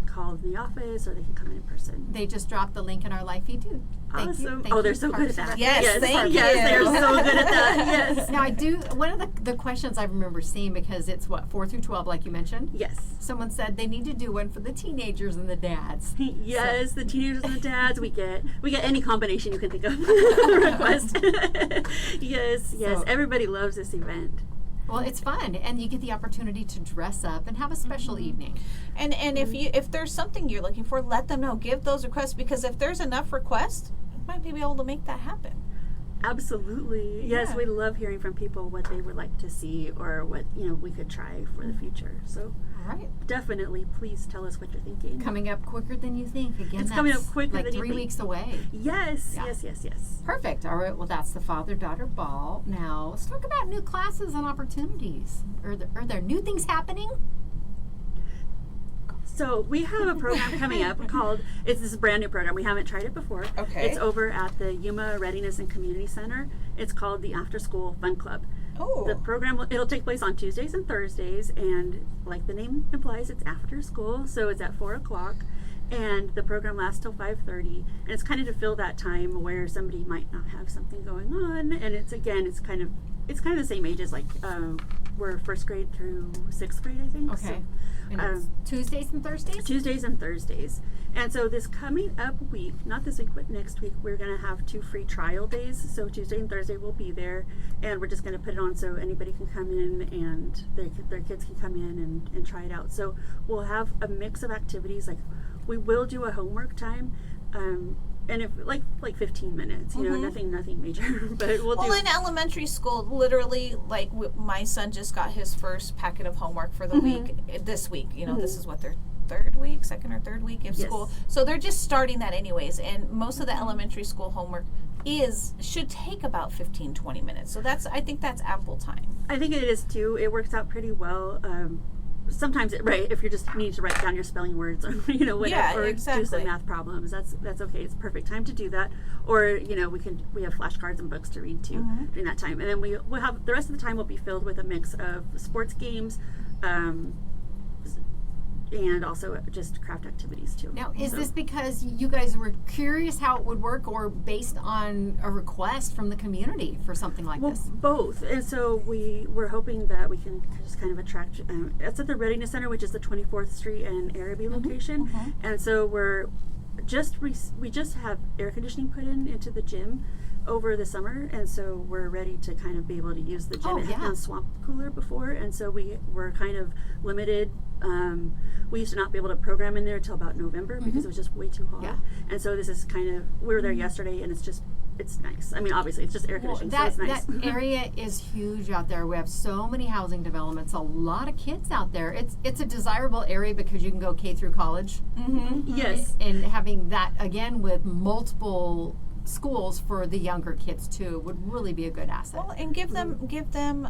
call the office, or they can come in person. They just dropped the link in our live feed too. Thank you. Awesome. Thank Oh, you, they're so good Parks at and that. Yes, thank Yes, you. they're so good at that. Yes. Now I do. One of the questions I remember seeing, because it's 4 through 12, like you mentioned. Yes. Someone said they need to do one for the teenagers and the dads. Yes, the teenagers and the dads. We get any combination you can think of. Request. Yes. So- Everybody loves this event. Well, it's fun, and you get the opportunity to dress up and have a special evening. And if there's something you're looking for, let them know. Give those requests, because if there's enough requests, you might be able to make that happen. Absolutely. Yes, Yeah. we love hearing from people what they would like to see or what we could try for the future. So All right. definitely, please tell us what you're thinking. Coming up quicker than you think. Again, It's coming up that's quicker like than you 3 think. weeks away. Yes, Yeah. yes. Perfect. All right. Well, that's the father-daughter ball. Now let's talk about new classes and opportunities. Are there new things happening? So we have a program coming up called, this is a brand new program. We haven't tried it before. Okay. It's over at the Yuma Readiness and Community Center. It's called the After School Fun Club. Oh. The program, it'll take place on Tuesdays and Thursdays, and like the name implies, it's after school, so it's at 4 o'clock. And the program lasts till 5:30, and it's kind of to fill that time where somebody might not have something going on. And it's kind of the same age as we're first grade through sixth grade, I think. Okay. So, And it's Tuesdays and Thursdays? Tuesdays and Thursdays. And so this coming up week, not this week, but next week, we're going to have 2 free trial days. So Tuesday and Thursday will be there, and we're just going to put it on so anybody can come in and their kids can come in and try it out. So we'll have a mix of activities. Like, we will do a homework time. and if like 15 minutes, you know, nothing major, but we'll do. Well, in elementary school, literally, like my son just got his first packet of homework for the week this week. You know, this is what their second or third week of school. So they're just starting that anyways. And most of the elementary school homework should take about 15-20 minutes. So I think that's ample time. I think it is too. It works out pretty well. Sometimes if you're just needing to write down your spelling words or you know whatever, or do some math problems, that's okay. It's perfect time to do that. Or you know we have flashcards and books to read too during that time, and then we'll have the rest of the time will be filled with a mix of sports games, and also just craft activities too. Now, is this because you guys were curious how it would work, or based on a request from the community for something like this? Both. And so we're hoping that we can just kind of attract. It's at the Readiness Center, which is the 24th Street and Araby location, and so we just have air conditioning put into the gym over the summer, and so we're ready to kind of be able to use the gym. It had been a swamp cooler before, and so we were kind of limited. We used to not be able to program in there until about November because it was just way too hot. And so this is kind of, we were there yesterday, and it's nice. I mean, obviously, it's just air conditioning, so it's nice. That area is huge out there. We have so many housing developments, a lot of kids out there. It's a desirable area because you can go K through college. Yes. And having that, again, with multiple schools for the younger kids too would really be a good asset. Well, and give them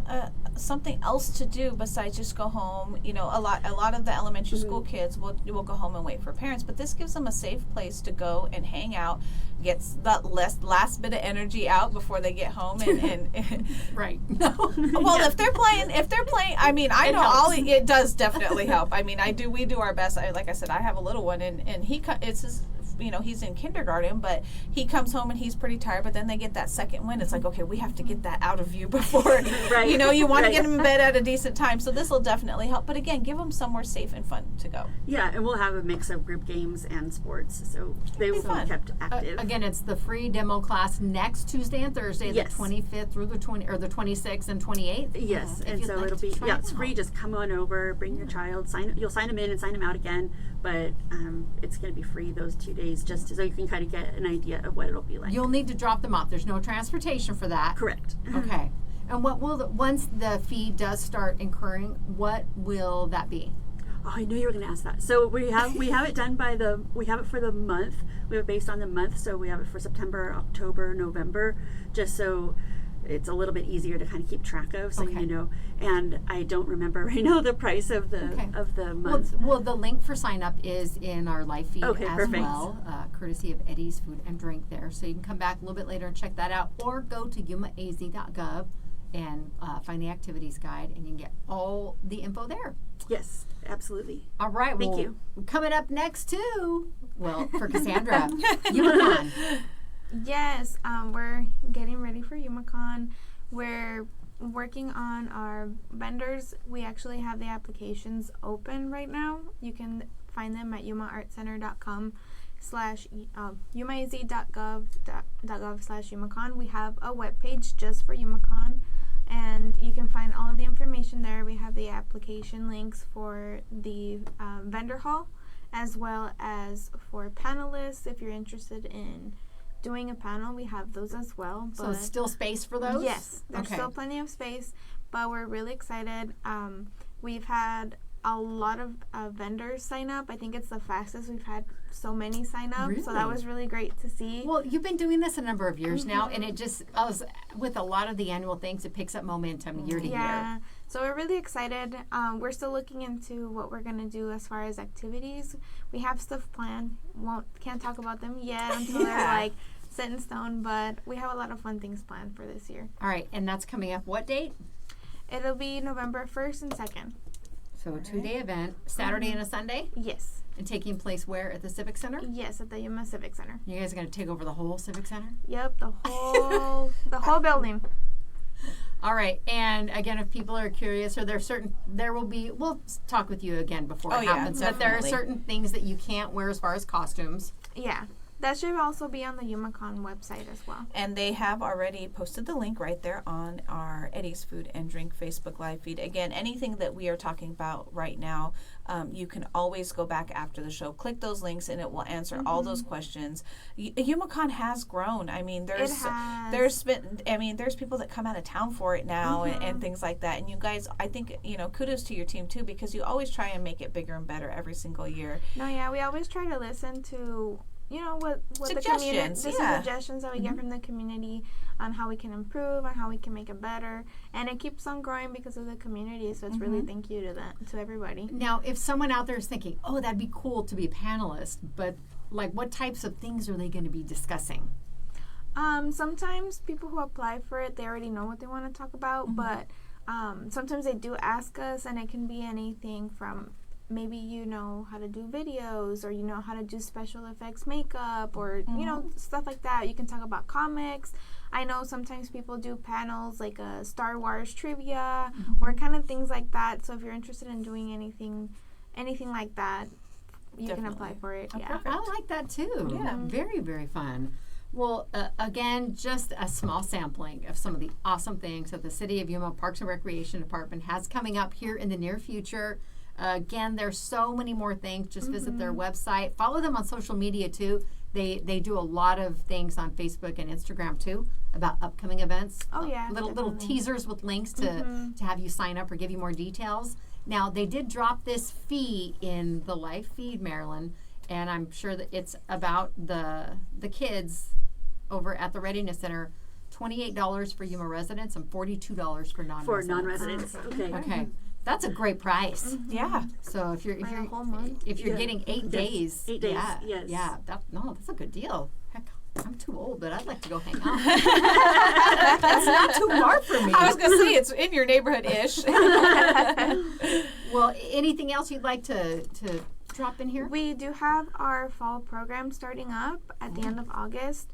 something else to do besides just go home. You know, a lot of the elementary school kids will go home and wait for parents, but this gives them a safe place to go and hang out, gets that last bit of energy out before they get home and right. Well, if they're playing, I mean, I know it does definitely help. I mean, we do our best. Like I said, I have a little one, and it's his, you know, he's in kindergarten, but he comes home and he's pretty tired, but then they get that second wind. It's like, okay, we have to get that out of you before, you know, you want to get him in bed at a decent time. So this will definitely help. But again, give them somewhere safe and fun to go. Yeah, and we'll have a mix of group games and sports, so they will be kept active. Again, it's the free demo class next Tuesday and Thursday, the 25th through the 26th and 28th. Yes, and so it'll be it's free. Just come on over, bring your child. You'll sign them in and sign them out again, but it's going to be free those 2 days, just so you can kind of get an idea of what it'll be like. You'll need to drop them off. There's no transportation for that. Correct. Okay. And what will once the fee does start incurring, what will that be? Oh, I knew you were going to ask that. So we have it done we have it for the month. We have it based on the month, so we have it for September, October, November, just so it's a little bit easier to kind of keep track of, so you know. And I don't remember right now the price of the month. Well, the link for sign up is in our live feed as perfect. well, courtesy of Eddie's Food and Drink there. So you can come back a little bit later and check that out, or go to yumaaz.gov and find the activities guide, and you can get all the info there. Yes, absolutely. All right. Thank you. Coming up next too, well, for Cassandra, YumaCon. Yes, we're getting ready for YumaCon. We're working on our vendors. We actually have the applications open right now. You can find them at yumaartcenter.com yumaaz.gov/YumaCon. We have a webpage just for YumaCon, and you can find all of the information there. We have the application links for the vendor hall, as well as for panelists. If you're interested in doing a panel, we have those as well. So it's still space for those? Yes, there's still plenty of space, but we're really excited. We've had a lot of vendors sign up. I think it's the fastest we've had so many sign up. Really? So that was really great to see. Well, you've been doing this a number of years now, and it just, with a lot of the annual things, it picks up momentum year to year. So we're really excited. We're still looking into what we're going to do as far as activities. We have stuff planned. Can't talk about them yet until they're like set in stone, but we have a lot of fun things planned for this year. All right, and that's coming up what date? It'll be November 1st and 2nd. So a 2-day event, Saturday and a Sunday? Yes. And taking place where? At the Civic Center? Yes, at the Yuma Civic Center. You guys are going to take over the whole Civic Center? Yep, the whole building. All right, and again, if people are curious, or we'll talk with you again before it happens, but there are certain things that you can't wear as far as costumes. Yeah. That should also be on the YumaCon website as well. And they have already posted the link right there on our Eddie's Food and Drink Facebook Live feed. Again, anything that we are talking about right now, you can always go back after the show, click those links, and it will answer all those questions. YumaCon has grown. I mean, there's people that come out of town for it now and things like that. And you guys, I think, kudos to your team too, because you always try and make it bigger and better every single year. No, yeah, we always try to listen to what the community, suggestions that we get from the community on how we can improve, on how we can make it better, and it keeps on growing because of the community. So it's really thank you to everybody. Now, if someone out there is thinking, "Oh, that'd be cool to be a panelist," but like, what types of things are they going to be discussing? Sometimes people who apply for it, they already know what they want to talk about, but sometimes they do ask us, and it can be anything from maybe you know how to do videos, or you know how to do special effects makeup, or stuff like that. You can talk about comics. I know sometimes people do panels like a Star Wars trivia or kind of things like that. So if you're interested in doing anything like that, you can apply for it. Yeah, I like that too. Yeah, very, very fun. Well, again, just a small sampling of some of the awesome things that the City of Yuma Parks and Recreation Department has coming up here in the near future. Again, there's so many more things. Just visit their website. Follow them on social media too. They do a lot of things on Facebook and Instagram too about upcoming events. Oh yeah, little teasers with links to have you sign up or give you more details. Now, they did drop this fee in the live feed, Marilyn, and I'm sure that it's about the kids over at the Readiness Center. $28 for Yuma residents and $42 for non-residents. For non-residents, Okay. That's a great price. Yeah. So if you're getting 8 days, 8 days, yes. Yeah, that's a good deal. Heck, I'm too old, but I'd like to go hang out. That's not too far for me. I was gonna say it's in your neighborhood-ish. Well, anything else you'd like to drop in here? We do have our fall program starting up at the end of August.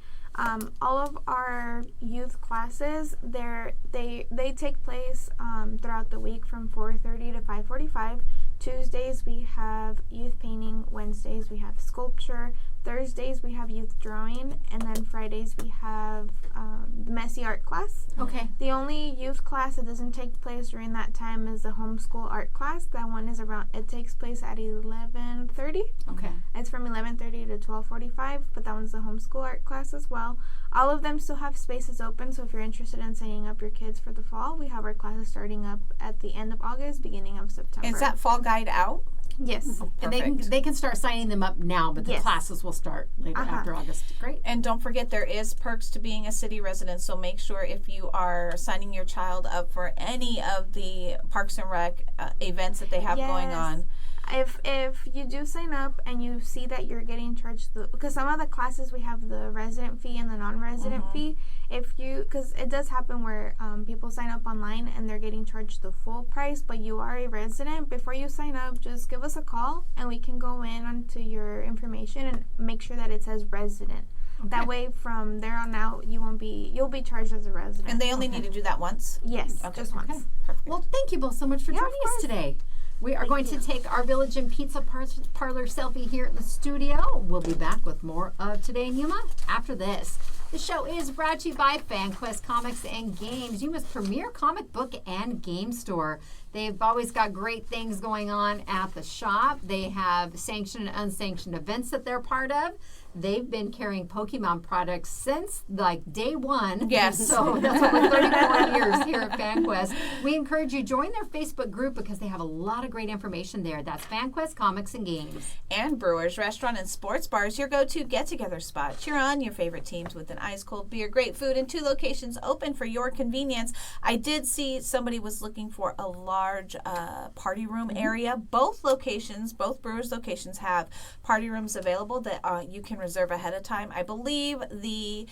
All of our youth classes, they take place throughout the week from 4:30 to 5:45. Tuesdays we have youth painting. Wednesdays we have sculpture. Thursdays we have youth drawing, and then Fridays we have messy art class. Okay. The only youth class that doesn't take place during that time is the homeschool art class. That one is it takes place at 11:30. Okay. It's from 11:30 to 12:45, but that one's the homeschool art class as well. All of them still have spaces open, so if you're interested in signing up your kids for the fall, we have our classes starting up at the end of August, beginning of September. Is that fall guide out? Yes. And they can start signing them up now, but the classes will start later after August. Great. And don't forget, there is perks to being a city resident, so make sure if you are signing your child up for any of the Parks and Rec events that they have going on. If you do sign up and you see that you're getting charged because some of the classes we have the resident fee and the non-resident fee. Because it does happen where people sign up online and they're getting charged the full price, but you are a resident, before you sign up, just give us a call and we can go in onto your information and make sure that it says resident. Okay. That way, from there on out, you'll be charged as a resident. And they only need to do that once? Yes, just once. Okay. Perfect. Well, thank you both so much for joining us today. We are going to take our Village and Pizza Parlor selfie here in the studio. We'll be back with more of Today in Yuma after this. The show is brought to you by FanQuest Comics and Games, Yuma's premier comic book and game store. They've always got great things going on at the shop. They have sanctioned and unsanctioned events that they're part of. They've been carrying Pokemon products since day one. Yes. So that's over 34 years here at FanQuest. We encourage you to join their Facebook group because they have a lot of great information there. That's FanQuest Comics and Games. And Brewers Restaurant and Sports Bars, your go-to get-together spot. Cheer on your favorite teams with an ice-cold beer, great food, and 2 locations open for your convenience. I did see somebody was looking for a large party room area. Both Brewers locations have party rooms available that you can reserve ahead of time. I believe the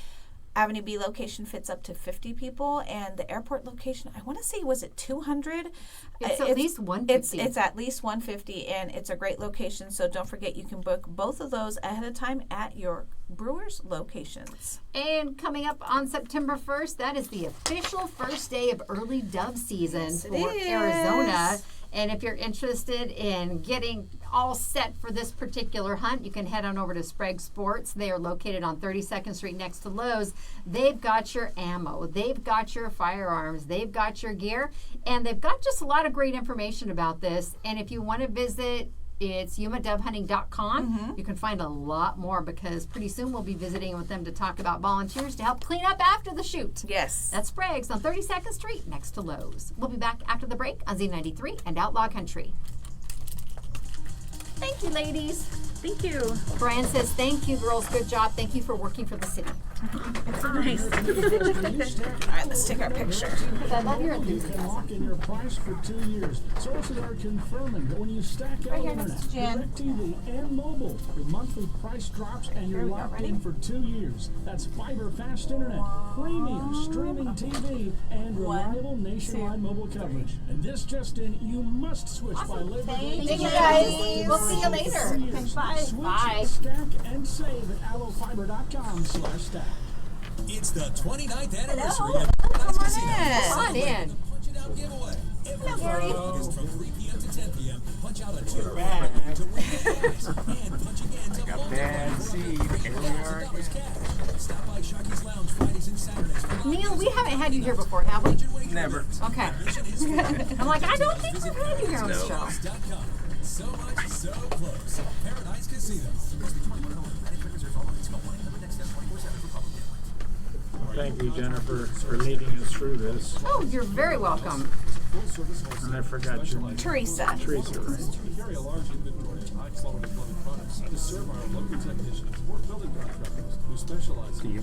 Avenue B location fits up to 50 people, and the airport location, I want to say, was it 200? It's at least 150. It's at least 150, and it's a great location, so don't forget you can book both of those ahead of time at your Brewers locations. And coming up on September 1st, that is the official first day of early dove season for Arizona. And if you're interested in getting all set for this particular hunt, you can head on over to Sprague Sports. They are located on 32nd Street next to Lowe's. They've got your ammo, they've got your firearms, they've got your gear, and they've got just a lot of great information about this. And if you want to visit, it's yumadovehunting.com. You can find a lot more because pretty soon we'll be visiting with them to talk about volunteers to help clean up after the shoot. Yes. That's Sprague's on 32nd Street next to Lowe's. We'll be back after the break on Z93 and Outlaw Country. Thank you, ladies. Thank you. Brian says, thank you, girls. Good job. Thank you for working for the city. Nice. All right, let's take our picture. I love your enthusiasm. Lock in your price for 2 years. Sources are confirming that when you stack out here internet, next to Jen. DirecTV, and mobile, your monthly price drops and you're Here we go, locked ready? in for 2 years. That's fiber fast internet, premium streaming TV, and reliable nationwide mobile coverage. And this just in, you must switch by Labor Day. Thank you, guys. We'll see you later. Bye. Switch, Bye. stack, and save at allofiber.com/stack. It's the 29th anniversary Hello. of Paradise Come on Casino. in. Come on in. Punch It Out giveaway. Every Gary. August from 3 p.m. to 10 p.m. Punch out a $2 to win the prize. And punch again to blow bad seed. $1,000 cash. Stop by Sharky's Lounge Fridays and Saturdays for Neil, we haven't had you here before, have we? Never. Okay. I'm like, I don't think we've had you here on the show. .com. So much, so close. Paradise Casino. Thank you, Jennifer, for leading us through this. Oh, you're very welcome. And I forgot your name. Teresa. Teresa, right? We carry a large inventory of high-quality plumbing products to serve our local technicians or building contractors who specialize in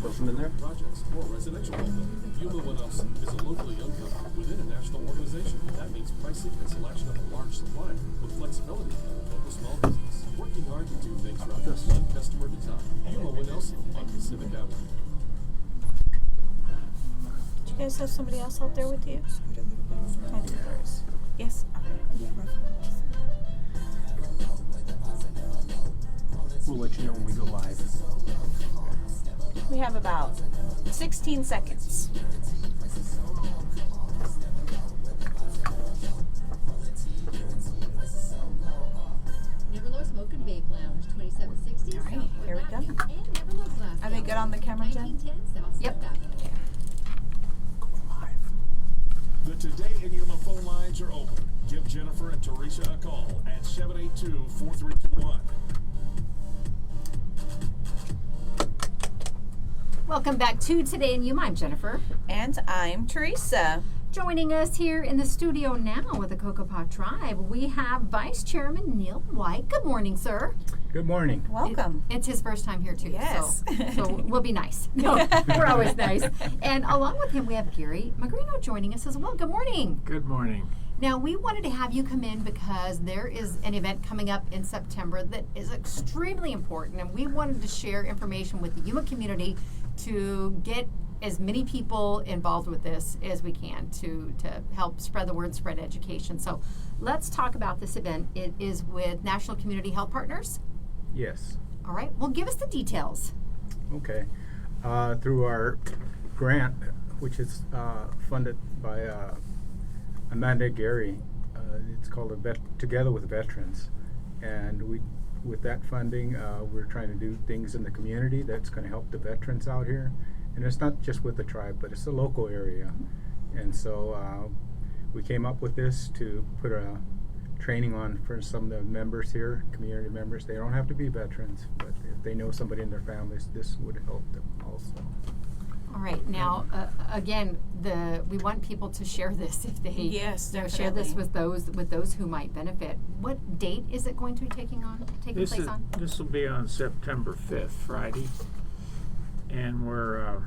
projects or residential home building. Yuma Winelson is a locally owned company within a national organization. That means pricing and selection of a large supplier with flexibility for the local small business. Working hard to do things right, one customer at a time. Yuma Winelson on Pacific Avenue. Do you guys have somebody else out there with you? I think there is. Yes. We'll let you know when we go live. We have about 16 seconds. Neverlow Smoke and Vape Lounge, 2760 All right, South here we Fourth go. Avenue, and Neverlow Glass Are they good on the camera, Jen? 1910 South Yep. Fourth Avenue. The Today in Yuma phone lines are open. Give Jennifer and Teresa a call at 782-4321. Welcome back to Today in Yuma. I'm Jennifer. And I'm Teresa. Joining us here in the studio now with the Cocopah Tribe, we have Vice Chairman Neil White. Good morning, sir. Good morning. Welcome. It's his first time here too. Yes. So we'll be nice. No, we're always nice. And along with him, we have Gary Magrino joining us as well. Good morning. Good morning. Now, we wanted to have you come in because there is an event coming up in September that is extremely important, and we wanted to share information with the Yuma community to get as many people involved with this as we can to help spread the word, spread education. So let's talk about this event. It is with National Community Health Partners. Yes. All right. Well, give us the details. Okay. Through our grant, which is funded by Amanda Gary, it's called Together with Veterans, and with that funding, we're trying to do things in the community that's going to help the veterans out here. And it's not just with the tribe, but it's the local area. And so we came up with this to put a training on for some of the members here, community members. They don't have to be veterans, but if they know somebody in their families, this would help them also. All right. Now, again, we want people to share this if they share this with those who might benefit. What date is it going to be taking place on? This will be on September 5th, Friday, and we're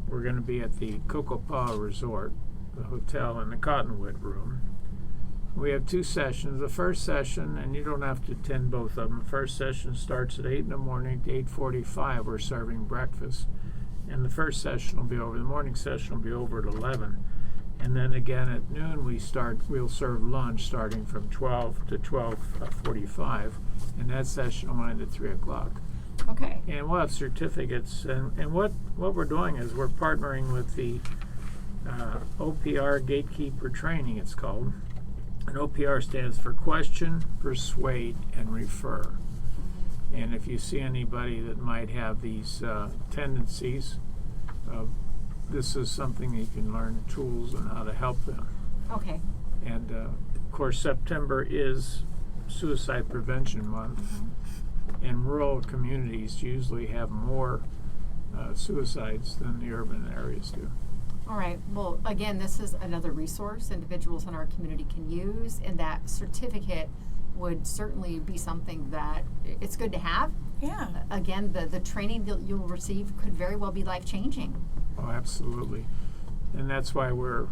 going to be at the Cocopah Resort, the hotel in the Cottonwood Room. We have 2 sessions. The first session, and you don't have to attend both of them. The first session starts at 8 in the morning to 8:45. We're serving breakfast. And the first session will be over. The morning session will be over at 11. And then again at noon we'll serve lunch starting from 12 to 12:45. And that session will end at 3 o'clock. Okay. And we'll have certificates. And what we're doing is we're partnering with the OPR Gatekeeper Training, it's called. And OPR stands for question, persuade, and refer. And if you see anybody that might have these tendencies, this is something you can learn tools on how to help them. Okay. And of course, September is Suicide Prevention Month, and rural communities usually have more suicides than the urban areas do. All right. Well, again, this is another resource individuals in our community can use, and that certificate would certainly be something that it's good to have. Yeah. Again, the training that you'll receive could very well be life-changing. Oh, absolutely. And that's why we're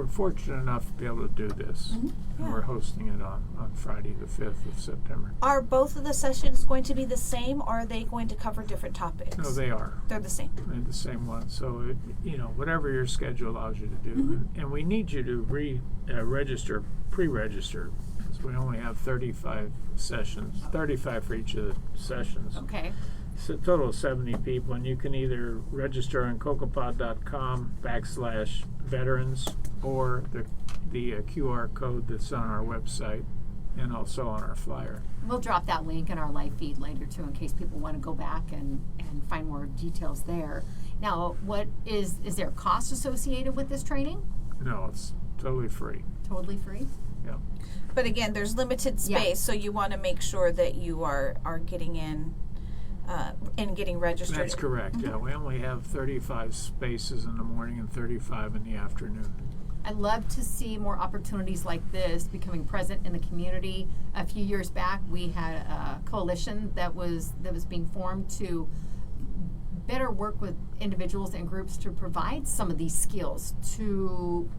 fortunate enough to be able to do this. And we're hosting it on Friday the 5th of September. Are both of the sessions going to be the same, or are they going to cover different topics? No, they are. They're the same. They're the same one. So, whatever your schedule allows you to do. And we need you to pre-register, because we only have 35 sessions, 35 for each of the sessions. Okay. So a total of 70 people, and you can either register on cocopah.com/veterans or the QR code that's on our website and also on our flyer. We'll drop that link in our live feed later too, in case people want to go back and find more details there. Now, is there a cost associated with this training? No, it's totally free. Totally free? Yeah. But again, there's limited space, so you want to make sure that you are getting in and getting registered. That's correct. Yeah, we only have 35 spaces in the morning and 35 in the afternoon. I'd love to see more opportunities like this becoming present in the community. A few years back, we had a coalition that was being formed to better work with individuals and groups to provide some of these skills, to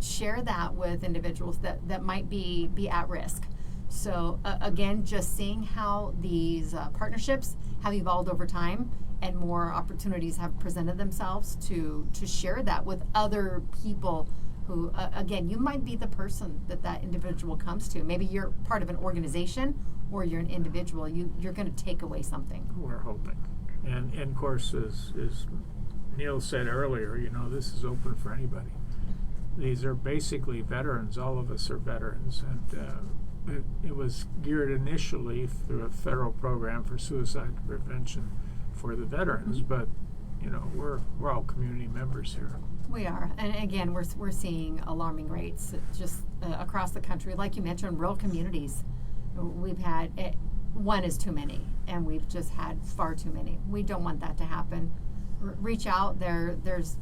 share that with individuals that might be at risk. So again, just seeing how these partnerships have evolved over time and more opportunities have presented themselves to share that with other people who, again, you might be the person that individual comes to. Maybe you're part of an organization or you're an individual. You're going to take away something. We're hoping. And of course, as Neil said earlier, this is open for anybody. These are basically veterans. All of us are veterans. And it was geared initially through a federal program for suicide prevention for the veterans, but we're all community members here. We are, and again, we're seeing alarming rates just across the country. Like you mentioned, rural communities, we've had one is too many, and we've just had far too many. We don't want that to happen. Reach out. There's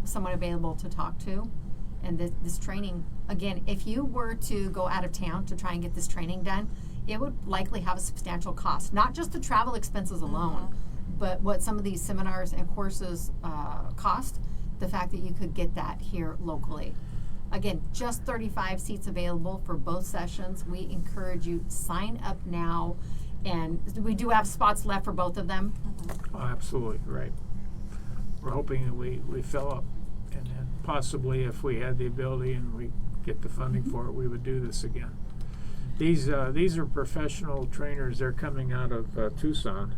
someone available to talk to. And this training, again, if you were to go out of town to try and get this training done, it would likely have a substantial cost. Not just the travel expenses alone, but what some of these seminars and courses cost, the fact that you could get that here locally. Again, just 35 seats available for both sessions. We encourage you, sign up now. And we do have spots left for both of them. Oh, absolutely, right. We're hoping that we fill up. And then possibly, if we had the ability and we get the funding for it, we would do this again. These are professional trainers. They're coming out of Tucson,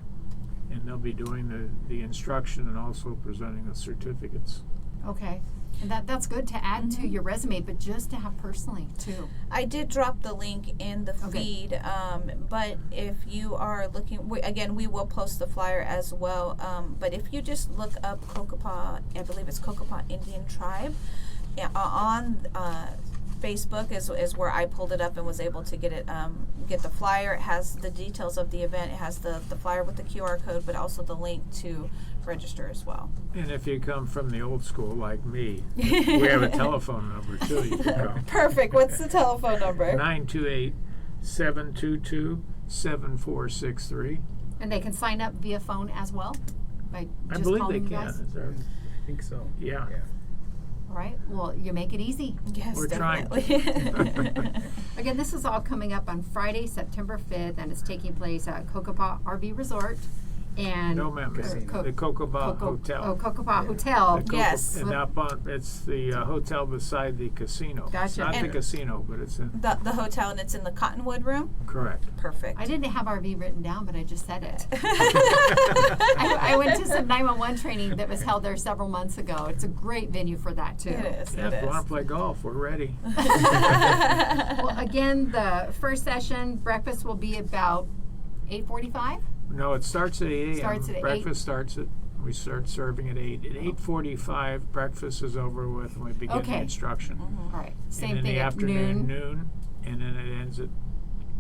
and they'll be doing the instruction and also presenting the certificates. Okay. And that's good to add to your resume, but just to have personally too. I did drop the link in the feed, but if you are looking, we will post the flyer as well. But if you just look up Cocopah, I believe it's Cocopah Indian Tribe, on Facebook is where I pulled it up and was able to get the flyer. It has the details of the event. It has the flyer with the QR code, but also the link to register as well. And if you come from the old school like me, we have a telephone number too. You can call. Perfect. What's the telephone number? 928-722-7463. And they can sign up via phone as well? By I just believe calling they you can. guys? I think so. Yeah. All right. Well, you make it easy. Yes, We're definitely. trying. Again, this is all coming up on Friday, September 5th, and it's taking place at Cocopah RV Resort. and No members. The Cocoba Hotel. Oh, Cocoba Hotel. Yes. And up on, it's the hotel beside the casino. Gotcha. It's not the And- casino, but it's in. The hotel, and it's in the Cottonwood room. Correct. Perfect. I didn't have RV written down, but I just said it. I went to some 911 training that was held there several months ago. It's a great venue for that too. It is. Yeah, It if you want is. to play golf, we're ready. Well, again, the first session breakfast will be about 8:45. No, it starts at 8 a.m. Starts at 8. Breakfast starts at, we start serving at 8. At 8:45, breakfast is over with, and we begin Okay. the instruction. All right. Same And in thing the at afternoon, noon. and then it ends at,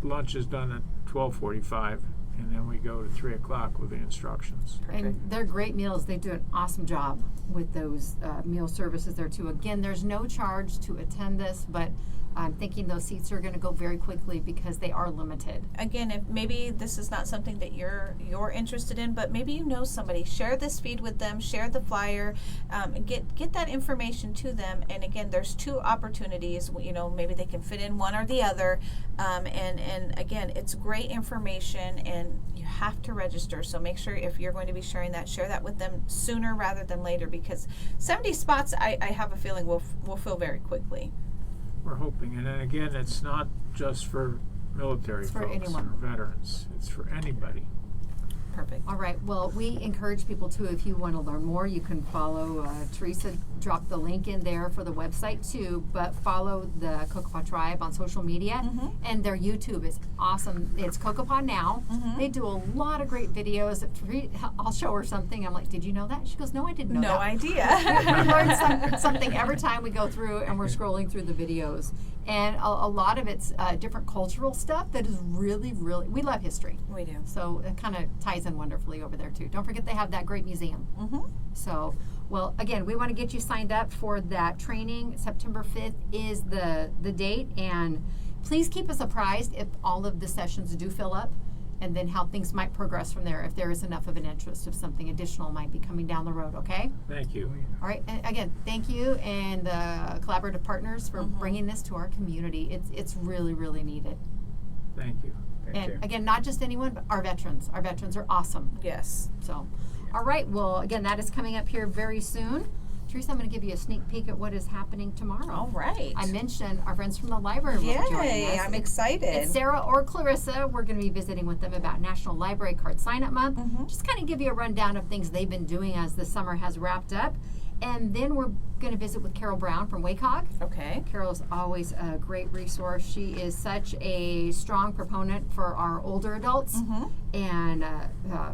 lunch is done at 12:45, and then we go to 3 o'clock with the instructions. And they're great meals. They do an awesome job with those meal services there too. Again, there's no charge to attend this, but I'm thinking those seats are going to go very quickly because they are limited. Again, if maybe this is not something that you're interested in, but maybe you know somebody, share this feed with them, share the flyer, get that information to them. And again, there's 2 opportunities. You know, maybe they can fit in one or the other. And again, it's great information, and you have to register. So make sure if you're going to be sharing that, share that with them sooner rather than later, because 70 spots, I have a feeling will fill very quickly. We're hoping. And then again, it's not just for military It's for folks anyone. or veterans. It's for anybody. Perfect. All right. Well, we encourage people too, if you want to learn more, you can follow Teresa. Drop the link in there for the website too. But follow the Cocopa Tribe on social media, and their YouTube is awesome. It's Cocopa Now. They do a lot of great videos. I'll show her something. I'm like, did you know that? She goes, no, I didn't know No that. idea. We learn something every time we go through, and we're scrolling through the videos. And a lot of it's different cultural stuff that is really, really, we love history. We do. So it kind of ties in wonderfully over there too. Don't forget they have that great museum. So, well, again, we want to get you signed up for that training. September 5th is the date, and please keep us apprised if all of the sessions do fill up, and then how things might progress from there if there is enough of an interest, if something additional might be coming down the road, okay? Thank you. All right, and again, thank you and the collaborative partners for bringing this to our community. It's really, really needed. Thank you. And again, not just anyone, but our veterans. Our veterans are awesome. Yes. So, all right, well, again, that is coming up here very soon. Teresa, I'm going to give you a sneak peek at what is happening tomorrow. All right. I mentioned our friends from the library will be joining Yay, us. I'm excited. It's Sarah or Clarissa. We're going to be visiting with them about National Library Card Sign-Up Month. Just kind of give you a rundown of things they've been doing as the summer has wrapped up. And then we're going to visit with Carol Brown from WACOG. Okay. Carol's always a great resource. She is such a strong proponent for our older adults and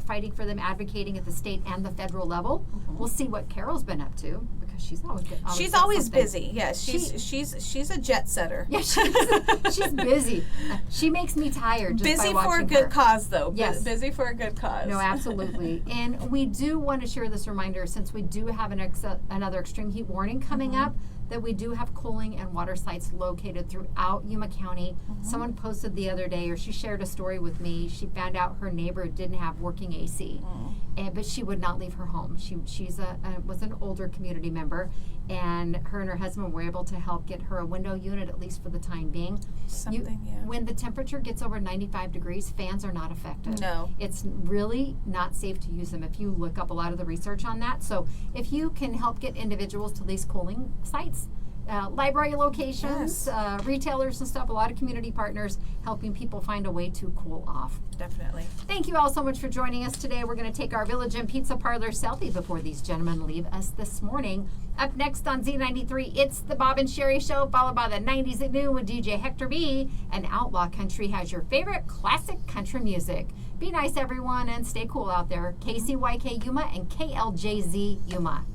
fighting for them, advocating at the state and the federal level. We'll see what Carol's been up to because she's always She's got always something. busy. Yes, she's a jet setter. Yeah, she's busy. She makes me tired just Busy by for a watching good her. cause, though. Yes. Busy for a good cause. No, absolutely. And we do want to share this reminder, since we do have another extreme heat warning coming up, that we do have cooling and water sites located throughout Yuma County. Someone posted the other day, or she shared a story with me. She found out her neighbor didn't have working AC, but she would not leave her home. She's was an older community member, and her and her husband were able to help get her a window unit, at least for the time being. When the temperature gets over 95 degrees, fans are not effective. No. It's really not safe to use them if you look up a lot of the research on that. So if you can help get individuals to these cooling sites, library locations, retailers and stuff, a lot of community partners helping people find a way to cool off. Definitely. Thank you all so much for joining us today. We're going to take our Village Inn Pizza Parlor selfie before these gentlemen leave us this morning. Up next on Z93, it's the Bob and Sherry Show, followed by the 90s at noon with DJ Hector B. And Outlaw Country has your favorite classic country music. Be nice, everyone, and stay cool out there. KCYK Yuma and KLJZ Yuma.